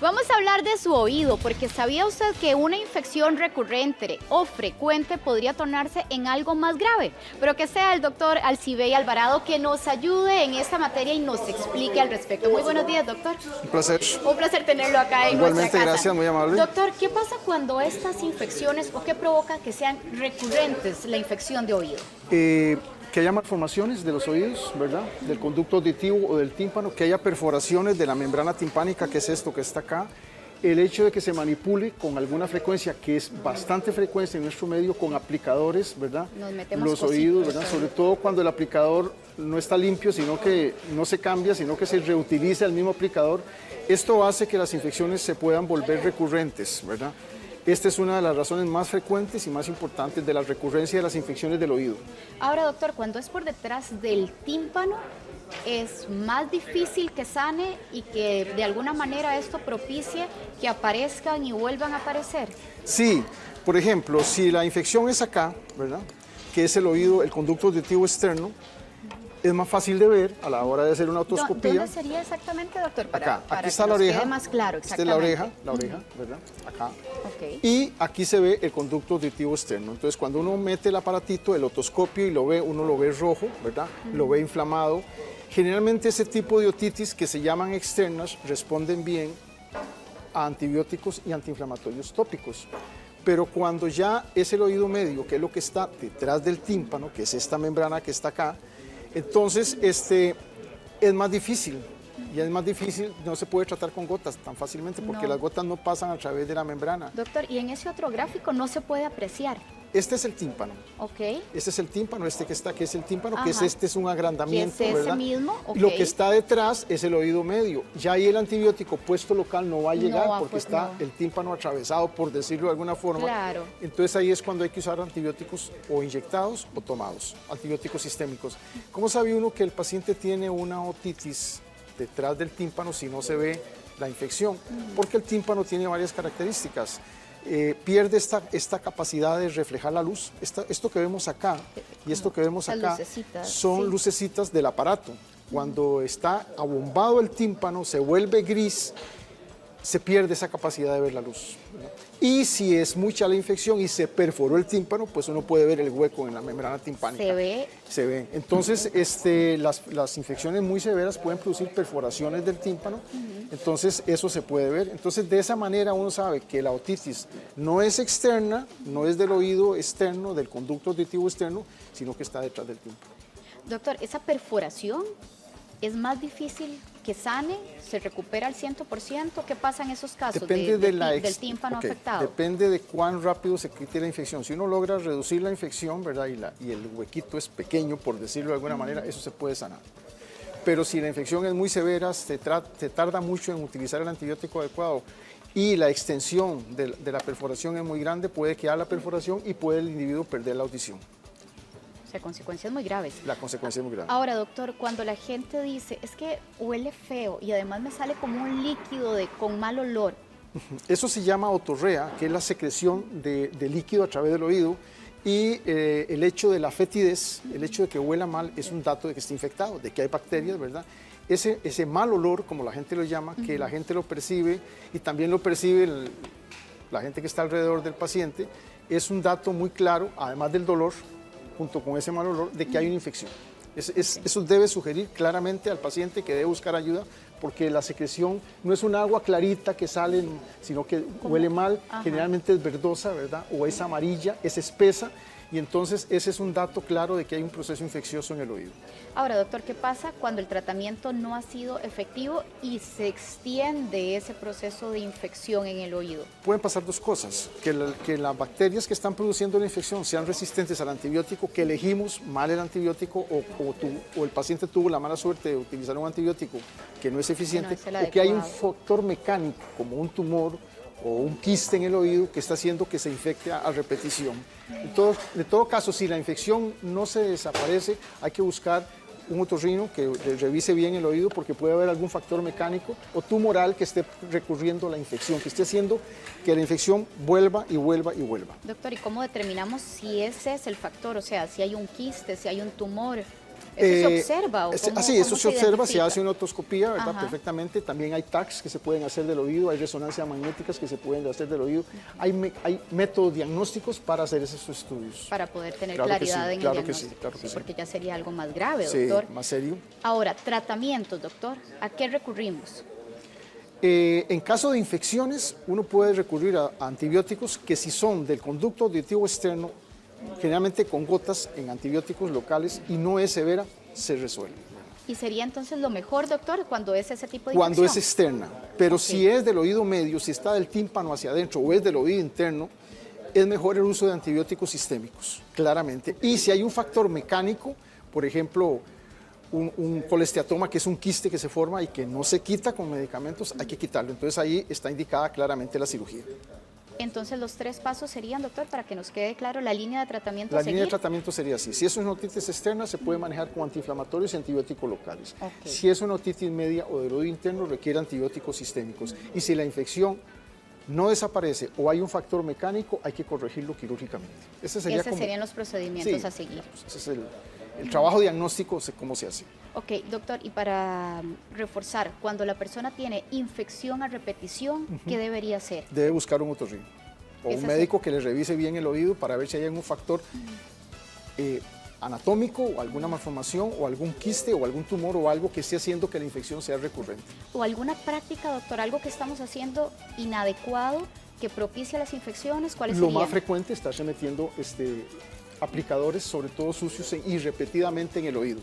Vamos a hablar de su oído, porque ¿sabía usted que una infección recurrente o frecuente podría tornarse en algo más grave? Pero que sea el doctor Alcibey Alvarado que nos ayude en esta materia y nos explique al respecto. Muy buenos días, doctor. Un placer. Un placer tenerlo acá en Igualmente, nuestra casa. gracias, muy amable. Doctor, ¿qué pasa cuando estas infecciones o qué provoca que sean recurrentes la infección de oído? Que haya malformaciones de los oídos, ¿verdad? Del conducto auditivo o del tímpano, que haya perforaciones de la membrana timpánica, que es esto que está acá. El hecho de que se manipule con alguna frecuencia, que es bastante frecuente en nuestro medio, con aplicadores, ¿verdad? Nos metemos los cositas, oídos, ¿verdad? Sobre todo cuando el aplicador no está limpio, sino que no se cambia, sino que se reutiliza el mismo aplicador. Esto hace que las infecciones se puedan volver recurrentes, ¿verdad? Esta es una de las razones más frecuentes y más importantes de la recurrencia de las infecciones del oído. Ahora, doctor, cuando es por detrás del tímpano, es más difícil que sane y que de alguna manera esto propicie que aparezcan y vuelvan a aparecer. Sí, por ejemplo, si la infección es acá, ¿verdad? Que es el oído, el conducto auditivo externo, es más fácil de ver a la hora de hacer una otoscopía. ¿Dónde sería exactamente, doctor? Acá, Para aquí está que la nos oreja. quede más claro, Esta es la oreja, ¿verdad? Acá. Ok. Y aquí se ve el conducto auditivo externo. Entonces, cuando uno mete el aparatito, el otoscopio y lo ve, uno lo ve rojo, ¿verdad? Lo ve inflamado. Generalmente ese tipo de otitis que se llaman externas responden bien a antibióticos y antiinflamatorios tópicos. Pero cuando ya es el oído medio, que es lo que está detrás del tímpano, que es esta membrana que está acá, entonces es más difícil. Y es más difícil, no se puede tratar con gotas tan fácilmente porque No. las gotas no pasan a través de la membrana. Doctor, y en ese otro gráfico no se puede apreciar. Este es el tímpano. Ok. Este es el tímpano, este que está aquí es el tímpano, Ajá. que es este es un agrandamiento, ¿Que es ese ¿verdad? mismo? Ok. Lo que está detrás es el oído medio. Ya ahí el antibiótico puesto local no va a llegar No va, porque pues, está no. el tímpano atravesado, por decirlo de alguna forma. Claro. Entonces ahí es cuando hay que usar antibióticos o inyectados o tomados, antibióticos sistémicos. ¿Cómo sabe uno que el paciente tiene una otitis detrás del tímpano si no se ve la infección? Porque el tímpano tiene varias características. Pierde esta capacidad de reflejar la luz. Esto que vemos acá y esto que vemos Las acá lucecitas, son sí. lucecitas del aparato. Cuando está abombado el tímpano, se vuelve gris, se pierde esa capacidad de ver la luz, ¿verdad? Y si es mucha la infección y se perforó el tímpano, pues uno puede ver el hueco en la membrana timpánica. Se ve. Se ve. Entonces, las infecciones muy severas pueden producir perforaciones del tímpano, entonces eso se puede ver. Entonces, de esa manera uno sabe que la otitis no es externa, no es del oído externo, del conducto auditivo externo, sino que está detrás del tímpano. Doctor, ¿esa perforación es más difícil que sane? ¿Se recupera al 100%? ¿Qué pasa en esos casos Depende del tímpano ok, afectado? Depende de cuán rápido se quite la infección. Si uno logra reducir la infección, ¿verdad? Y el huequito es pequeño, por decirlo de alguna manera, eso se puede sanar. Pero si la infección es muy severa, se tarda mucho en utilizar el antibiótico adecuado y la extensión de la perforación es muy grande, puede quedar la perforación y puede el individuo perder la audición. O sea, consecuencias muy graves. La consecuencia es muy grave. Ahora, doctor, cuando la gente dice, es que huele feo y además me sale como un líquido con mal olor. Eso se llama otorrea, que es la secreción de líquido a través del oído, y el hecho de la fetidez, el hecho de que huela mal, es un dato de que está infectado, de que hay bacterias, ¿verdad? Ese mal olor, como la gente lo llama, que la gente lo percibe y también lo percibe la gente que está alrededor del paciente, es un dato muy claro, además del dolor, junto con ese mal olor, de que hay una infección. Eso debe sugerir claramente al paciente que debe buscar ayuda, porque la secreción no es un agua clarita que sale, sino que huele mal, generalmente es verdosa, ¿verdad? O es amarilla, es espesa, y entonces ese es un dato claro de que hay un proceso infeccioso en el oído. Ahora, doctor, ¿qué pasa cuando el tratamiento no ha sido efectivo y se extiende ese proceso de infección en el oído? Pueden pasar dos cosas, que las bacterias que están produciendo la infección sean resistentes al antibiótico, que elegimos mal el antibiótico o el paciente tuvo la mala suerte de utilizar un antibiótico que no es eficiente, Que no es el o que hay un adecuado. factor mecánico como un tumor o un quiste en el oído que está haciendo que se infecte a repetición. De todo caso, si la infección no se desaparece, hay que buscar un otorrino que revise bien el oído porque puede haber algún factor mecánico o tumoral que esté recurriendo a la infección, que esté haciendo que la infección vuelva y vuelva y vuelva. Doctor, ¿y cómo determinamos si ese es el factor? O sea, si hay un quiste, si hay un tumor. ¿Eso se observa? ¿O Así, eso se observa, se hace una otoscopía, ¿verdad? Ajá. Perfectamente. También hay TACs que se pueden hacer del oído, hay resonancias magnéticas que se pueden hacer del oído. Hay métodos diagnósticos para hacer esos estudios. Para poder tener Claro que sí, claridad en claro el que sí, diagnóstico. claro que sí. Porque ya sería algo más grave, Sí, doctor. más serio. Ahora, tratamientos, doctor. ¿A qué recurrimos? En caso de infecciones, uno puede recurrir a antibióticos que si son del conducto auditivo externo, generalmente con gotas en antibióticos locales y no es severa, se resuelve. ¿Y sería entonces lo mejor, doctor, cuando es ese tipo de Cuando es infección? externa, pero Ok. si es del oído medio, si está del tímpano hacia adentro o es del oído interno, es mejor el uso de antibióticos sistémicos, claramente. Y si hay un factor mecánico, por ejemplo, un colesteatoma, que es un quiste que se forma y que no se quita con medicamentos, hay que quitarlo. Entonces ahí está indicada claramente la cirugía. Entonces los 3 pasos serían, doctor, para que nos quede claro la línea de tratamiento La a línea de seguir. tratamiento sería así. Si es una otitis externa, se puede manejar con antiinflamatorios y antibióticos locales. Ok. Si es una otitis media o del oído interno, requiere antibióticos sistémicos. Y si la infección no desaparece o hay un factor mecánico, hay que corregirlo quirúrgicamente. Ese sería Esos como- serían los procedimientos Sí, a seguir. ese es el trabajo diagnóstico, sé cómo se hace. Ok, doctor, y para reforzar, cuando la persona tiene infección a repetición, ¿qué debería hacer? Debe buscar un otorrino o Es un así. médico que le revise bien el oído para ver si hay algún factor anatómico o alguna malformación o algún quiste o algún tumor o algo que esté haciendo que la infección sea recurrente. ¿O alguna práctica, doctor, algo que estamos haciendo inadecuado que propicia las infecciones? ¿Cuáles Lo serían? más frecuente es estarse metiendo aplicadores, sobre todo sucios y repetidamente en el oído.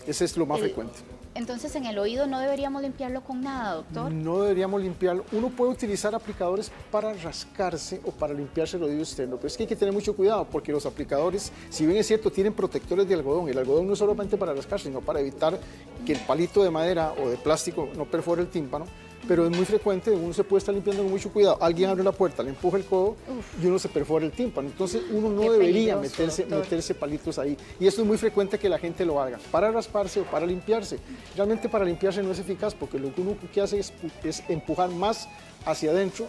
Ese es lo más frecuente. Entonces, en el oído no deberíamos limpiarlo con nada, doctor. No deberíamos limpiarlo. Uno puede utilizar aplicadores para rascarse o para limpiarse el oído externo, pero es que hay que tener mucho cuidado porque los aplicadores, si bien es cierto, tienen protectores de algodón. El algodón no es solamente para rascarse, sino para evitar que el palito de madera o de plástico no perfore el tímpano. Pero es muy frecuente, uno se puede estar limpiando con mucho cuidado. Alguien abre la puerta, le empuja el codo y uno se perfora el tímpano. Entonces uno no Qué debería peligroso, doctor. meterse palitos ahí. Y esto es muy frecuente que la gente lo haga, para rasparse o para limpiarse. Realmente para limpiarse no es eficaz porque lo que uno que hace es empujar más hacia adentro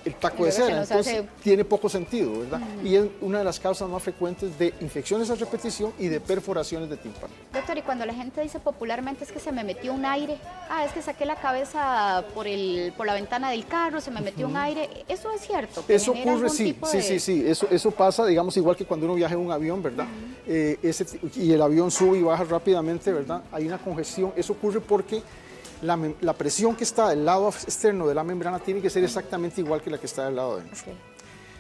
el taco de Luego se cera, nos entonces hace- tiene poco sentido, ¿verdad? Y es una de las causas más frecuentes de infecciones a repetición y de perforaciones de tímpano. Doctor, y cuando la gente dice popularmente es que se me metió un aire, es que saqué la cabeza por la ventana del carro, se me metió un aire, ¿eso es cierto? ¿Que Eso genera ocurre, algún sí, tipo sí, de- sí, sí, eso pasa, digamos, igual que cuando uno viaja en un avión, ¿verdad? Y el avión sube y baja rápidamente, ¿verdad? Hay una congestión, eso ocurre porque la presión que está del lado externo de la membrana tiene que ser exactamente igual que la que está del lado adentro. Ok.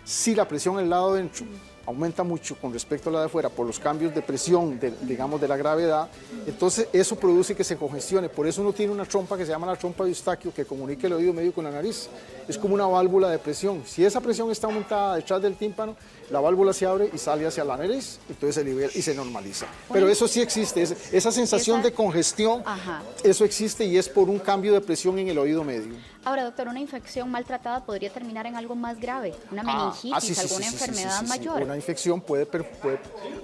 Si la presión del lado adentro aumenta mucho con respecto a la de afuera por los cambios de presión, digamos, de la gravedad, entonces eso produce que se congestione. Por eso uno tiene una trompa que se llama la trompa de Eustaquio que comunica el oído medio con la nariz. Es como una válvula de presión. Si esa presión está aumentada detrás del tímpano, la válvula se abre y sale hacia la nariz, entonces se libera y se normaliza. Pero eso sí existe, esa sensación de congestión, Ajá. eso existe y es por un cambio de presión en el oído medio. Ahora, doctor, una infección maltratada podría terminar en algo más grave, una meningitis, Sí, sí, alguna sí, sí, enfermedad sí, sí, sí. mayor. Una infección puede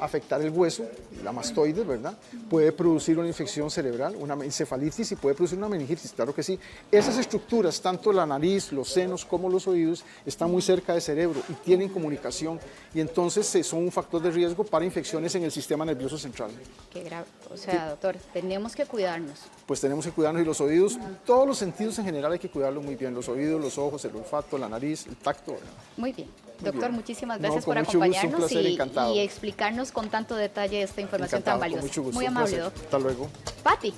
afectar el hueso, la mastoide, ¿verdad? Puede producir una infección cerebral, una encefalitis y puede producir una meningitis, claro que sí. Esas estructuras, tanto la nariz, los senos como los oídos, están muy cerca del cerebro y tienen comunicación y entonces son un factor de riesgo para infecciones en el sistema nervioso central. Qué grave. O sea, doctor, tenemos que cuidarnos. Pues tenemos que cuidarnos y los oídos, todos los sentidos en general hay que cuidarlos muy bien, los oídos, los ojos, el olfato, la nariz, el tacto, ¿verdad? Muy bien. Muy Doctor, bien. muchísimas No, gracias con por mucho gusto, un acompañarnos placer, encantado. y explicarnos con tanto detalle esta información Encantado, tan con valiosa. mucho gusto, Muy un amable, placer. doctor. Hasta luego. Pati.